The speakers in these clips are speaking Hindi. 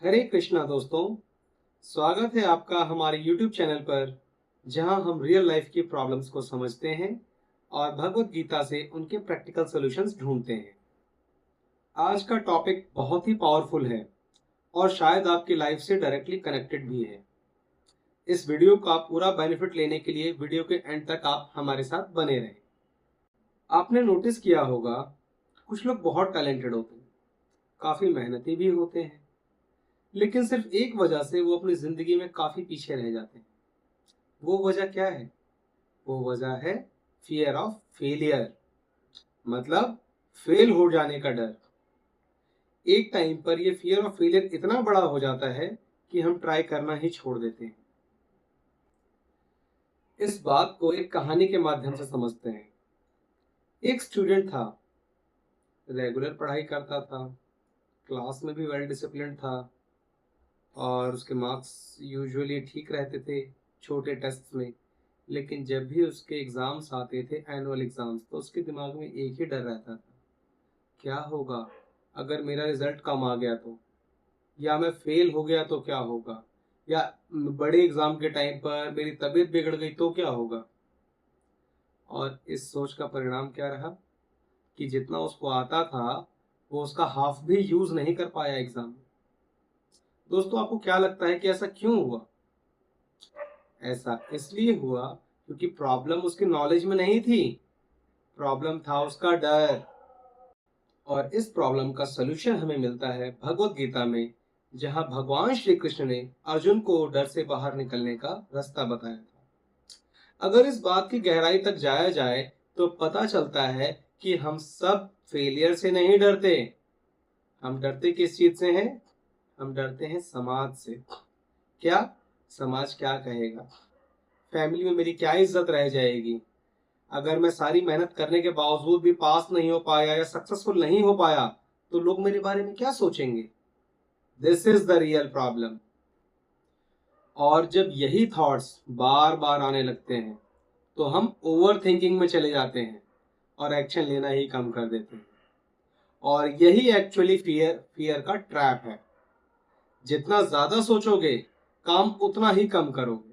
हरे कृष्णा दोस्तों। स्वागत है आपका हमारे YouTube चैनल पर, जहां हम रियल लाइफ की प्रॉब्लम्स को समझते हैं और भगवत गीता से उनके प्रैक्टिकल सॉल्यूशंस ढूंढते हैं। आज का टॉपिक बहुत ही पावरफुल है और शायद आपकी लाइफ से डायरेक्टली कनेक्टेड भी है। इस वीडियो का पूरा बेनिफिट लेने के लिए वीडियो के एंड तक आप हमारे साथ बने रहें। आपने नोटिस किया होगा, कुछ लोग बहुत टैलेंटेड होते हैं, काफी मेहनती भी होते हैं, लेकिन सिर्फ एक वजह से वो अपनी जिंदगी में काफी पीछे रह जाते हैं। वो वजह क्या है? वो वजह है फियर ऑफ फेलियर, मतलब फेल हो जाने का डर। एक टाइम पर ये फियर ऑफ फेलियर इतना बड़ा हो जाता है कि हम ट्राई करना ही छोड़ देते हैं। इस बात को एक कहानी के माध्यम से समझते हैं। एक स्टूडेंट था, रेगुलर पढ़ाई करता था, क्लास में भी वेल डिसिप्लिन था और उसके मार्क्स यूजुअली ठीक रहते थे छोटे टेस्ट में। लेकिन जब भी उसके एग्जाम्स आते थे, एनुअल एग्जाम्स, तो उसके दिमाग में एक ही डर रहता था, क्या होगा अगर मेरा रिजल्ट कम आ गया तो, या मैं फेल हो गया तो क्या होगा, या बड़े एग्जाम के टाइम पर मेरी तबीयत बिगड़ गई तो क्या होगा। और इस सोच का परिणाम क्या रहा कि जितना उसको आता था वो उसका हाफ भी यूज नहीं कर पाया एग्जाम में। दोस्तों, आपको क्या लगता है कि ऐसा क्यों हुआ? ऐसा इसलिए हुआ क्योंकि प्रॉब्लम उसकी नॉलेज में नहीं थी, प्रॉब्लम था उसका डर। और इस प्रॉब्लम का सलूशन हमें मिलता है भगवत गीता में, जहां भगवान श्री कृष्ण ने अर्जुन को डर से बाहर निकलने का रास्ता बताया था। अगर इस बात की गहराई तक जाया जाए तो पता चलता है कि हम सब फेलियर से नहीं डरते। हम डरते किस चीज से हैं? हम डरते हैं समाज से। क्या? समाज क्या कहेगा, फैमिली में मेरी क्या इज्जत रह जाएगी, अगर मैं सारी मेहनत करने के बावजूद भी पास नहीं हो पाया या सक्सेसफुल नहीं हो पाया तो लोग मेरे बारे में क्या सोचेंगे। This is the real problem. और जब यही थॉट्स बार बार आने लगते हैं तो हम ओवर थिंकिंग में चले जाते हैं और एक्शन लेना ही कम कर देते हैं। और यही एक्चुअली फियर फियर का ट्रैप है। जितना ज्यादा सोचोगे, काम उतना ही कम करोगे।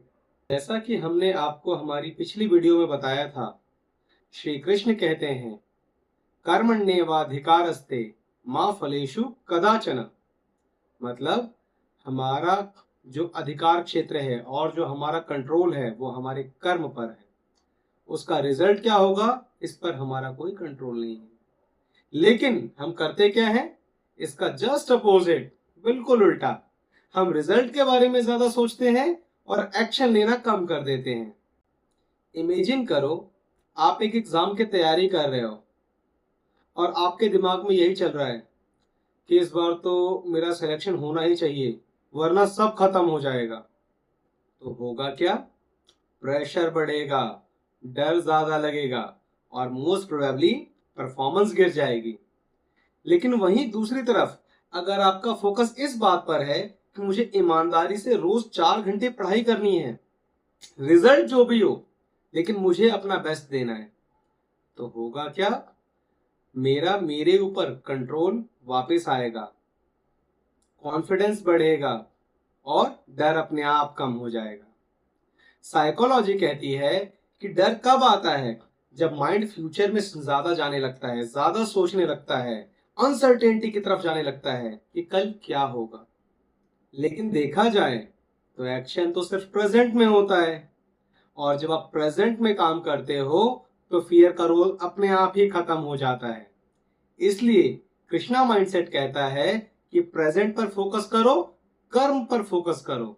जैसा कि हमने आपको हमारी पिछली वीडियो में बताया था, श्री कृष्ण कहते हैं, कर्मण्येवाधिकारस्ते मां फलेषु कदाचन। मतलब हमारा जो अधिकार क्षेत्र है और जो हमारा कंट्रोल है वो हमारे कर्म पर है। उसका रिजल्ट क्या होगा इस पर हमारा कोई कंट्रोल नहीं है। लेकिन हम करते क्या है? इसका जस्ट अपोजिट, बिल्कुल उल्टा। हम रिजल्ट के बारे में ज्यादा सोचते हैं और एक्शन लेना कम कर देते हैं। इमेजिन करो, आप एक एग्जाम की तैयारी कर रहे हो और आपके दिमाग में यही चल रहा है कि इस बार तो मेरा सिलेक्शन होना ही चाहिए, वरना सब खत्म हो जाएगा। तो होगा क्या? प्रेशर बढ़ेगा, डर ज्यादा लगेगा और मोस्ट प्रोबेबली परफॉर्मेंस गिर जाएगी। लेकिन वहीं दूसरी तरफ, अगर आपका फोकस इस बात पर है कि मुझे ईमानदारी से रोज 4 घंटे पढ़ाई करनी है, रिजल्ट जो भी हो, लेकिन मुझे अपना बेस्ट देना है, तो होगा क्या? मेरे ऊपर कंट्रोल वापस आएगा, कॉन्फिडेंस बढ़ेगा और डर अपने आप कम हो जाएगा। साइकोलॉजी कहती है कि डर कब आता है? जब माइंड फ्यूचर में ज्यादा जाने लगता है, ज्यादा सोचने लगता है, अनसर्टेनिटी की तरफ जाने लगता है कि कल क्या होगा। लेकिन देखा जाए तो एक्शन तो सिर्फ प्रेजेंट में होता है, और जब आप प्रेजेंट में काम करते हो तो फियर का रोल अपने आप ही खत्म हो जाता है। इसलिए कृष्णा माइंडसेट कहता है कि प्रेजेंट पर फोकस करो, कर्म पर फोकस करो।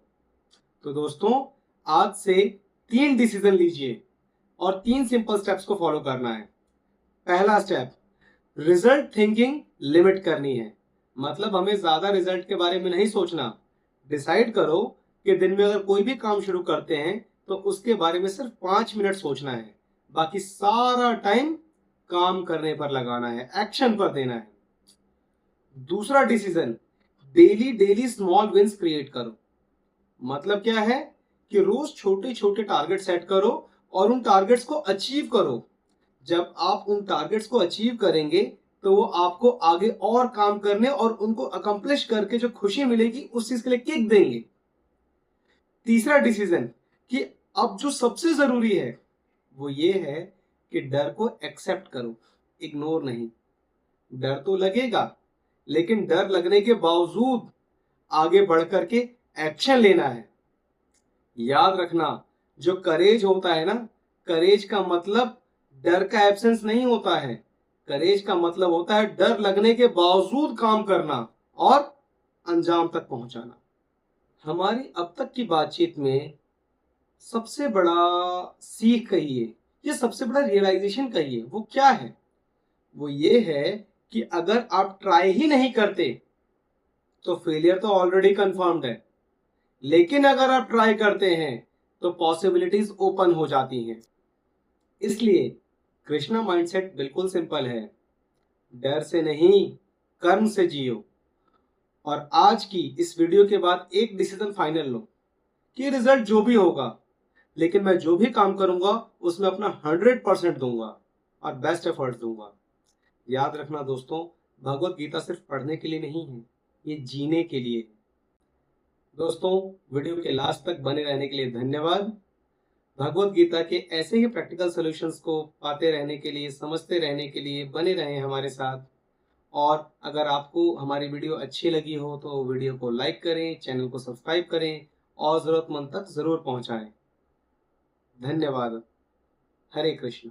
तो दोस्तों, आज से 3 डिसीजन लीजिए और 3 सिंपल स्टेप्स को फॉलो करना है। पहला स्टेप, रिजल्ट थिंकिंग लिमिट करनी है। मतलब हमें ज्यादा रिजल्ट के बारे में नहीं सोचना। डिसाइड करो कि दिन में अगर कोई भी काम शुरू करते हैं तो उसके बारे में सिर्फ 5 मिनट सोचना है, बाकी सारा टाइम काम करने पर लगाना है, एक्शन पर देना है। दूसरा decision, daily daily small wins create करो। मतलब क्या है कि रोज छोटे छोटे टारगेट सेट करो और उन टारगेट्स को अचीव करो। जब आप उन टारगेट्स को अचीव करेंगे तो वो आपको आगे और काम करने और उनको अकम्प्लिश करके जो खुशी मिलेगी उस चीज के लिए किक देंगे। तीसरा डिसीजन कि अब जो सबसे जरूरी है वो ये है कि डर को एक्सेप्ट करो, इग्नोर नहीं। डर तो लगेगा, लेकिन डर लगने के बावजूद आगे बढ़ करके एक्शन लेना है। याद रखना, जो करेज होता है ना, करेज का मतलब डर का एब्सेंस नहीं होता है। करेज का मतलब होता है डर लगने के बावजूद काम करना और अंजाम तक पहुंचाना। हमारी अब तक की बातचीत में सबसे बड़ा सीख कहिए, ये सबसे बड़ा रियलाइजेशन कहिए, वो क्या है? वो ये है कि अगर आप ट्राई ही नहीं करते तो फेलियर तो ऑलरेडी कंफर्म्ड है, लेकिन अगर आप ट्राई करते हैं तो पॉसिबिलिटीज ओपन हो जाती हैं। इसलिए कृष्णा माइंडसेट बिल्कुल सिंपल है, डर से नहीं, कर्म से जियो। और आज की इस वीडियो के बाद एक डिसीजन फाइनल लो कि रिजल्ट जो भी होगा, लेकिन मैं जो भी काम करूंगा उसमें अपना 100% दूंगा और बेस्ट एफर्ट दूंगा। याद रखना दोस्तों, भगवत गीता सिर्फ पढ़ने के लिए नहीं है, ये जीने के लिए है। दोस्तों, वीडियो के लास्ट तक बने रहने के लिए धन्यवाद। भगवत गीता के ऐसे ही प्रैक्टिकल सॉल्यूशंस को पाते रहने के लिए, समझते रहने के लिए बने रहें हमारे साथ। और अगर आपको हमारी वीडियो अच्छी लगी हो तो वीडियो को लाइक करें, चैनल को सब्सक्राइब करें और जरूरतमंद तक जरूर पहुंचाएं। धन्यवाद। हरे कृष्ण।